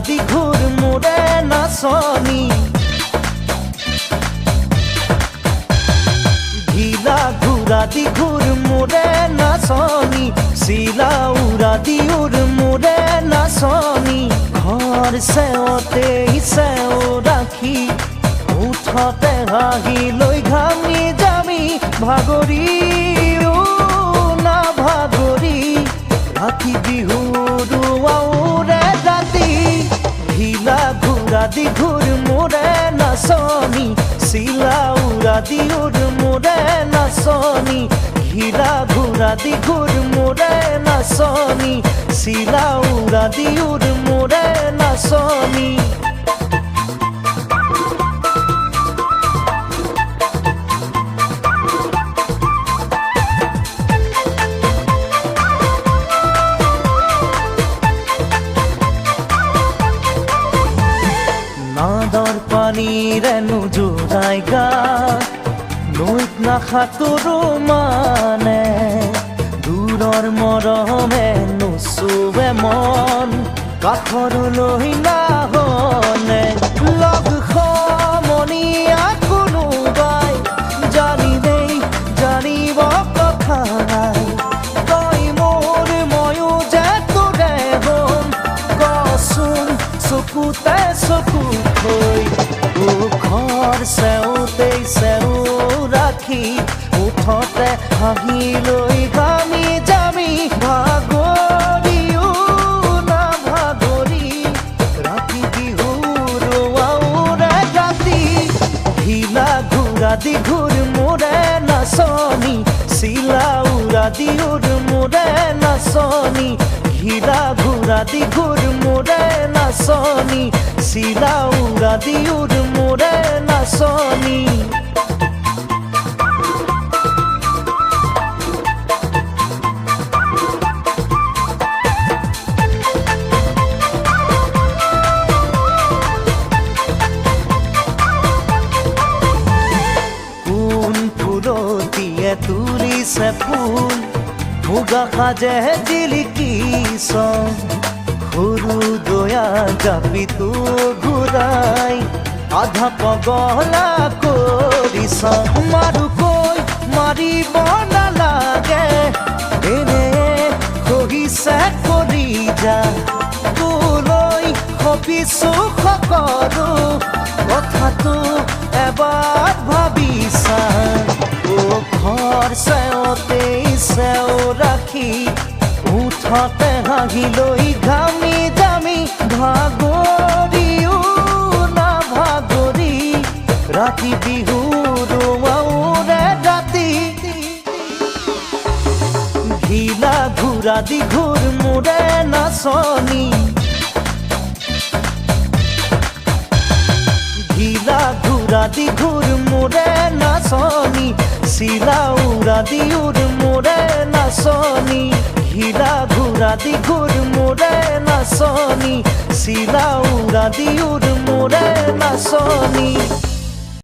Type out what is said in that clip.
দি ঘূৰ মোৰে নাচনী ঢিলা ঘূৰা দি ঘূৰ মোৰে নাচনী চিলা উৰা দি উৰ মোৰে নাচনী ঘৰ চেৱতেই চেও ৰাখি উঠতে হাঁহি লৈ ঘামি যামি ভাগৰি না ভাগৰি ৰাতি বিহুৰ আউৰে ৰাতি ঢিলা ঘূৰা দি ঘূৰ মোৰে নাচনী চিলা উৰা দি উৰ মোৰে নাচনী ঢিলা ঘূৰা দি ঘূৰ মোৰে নাচনী চিলা উৰা দি উৰ মোৰে নাচনী নাদৰ পানীৰে নোজোৰাই গা নৈত নাসাঁতোৰো মানে দূৰৰ মৰমে নোচোৱে মন কাষৰলৈ নাহনে লগ সমনীয়া কোনোবাই জানিলেই জানিব কথা নাই তই মোৰ ময়ো যে তোৰে হম কচোন চকুতে চকু থৈ ঘৰ চেওঁতেই চেও ৰাখি উঠতে হাঁহি লৈ ঘামি যামি ভাগৰিও না ভাগৰি ৰাতি বিহুৰ আউৰে ৰাতি ঢিলা ঘূৰা দি ঘূৰ মোৰে নাচনী চিলা উৰা দি উৰ মোৰে নাচনী ঢিলা ঘূৰা দি ঘূৰ মোৰে নাচনী চিলা উৰা দি উৰ মোৰে নাচনী কোন ফুলতিয়ে তুলিছে ফুল মুগা সাজে জিলিকিছ সৰু দয়া জাপিটো ঘূৰাই আধা পগলা কৰিছ মাৰুকৈ মাৰিব নালাগে এনে কহিছে কৰি যা তোলৈ সপিছো সকলো কথাটো এবাৰ ভাবিছা ঘৰ চেওঁতেই চেও ৰাখি উঠতে হাঁহি লৈ ঘামি যামি ভাগৰিও না ভাগৰি ৰাতি বিহুৰ আউৰে ৰাতি ঢিলা ঘূৰা দি ঘূৰ মোৰে নাচনী ঢিলা ঘূৰা দি ঘূৰ মোৰে নাচনী চিলা উৰা দি উৰ মোৰে নাচনী ঢিলা ঘূৰা দি ঘূৰ মোৰে নাচনী চিলা উৰা দি উৰ মোৰে নাচনী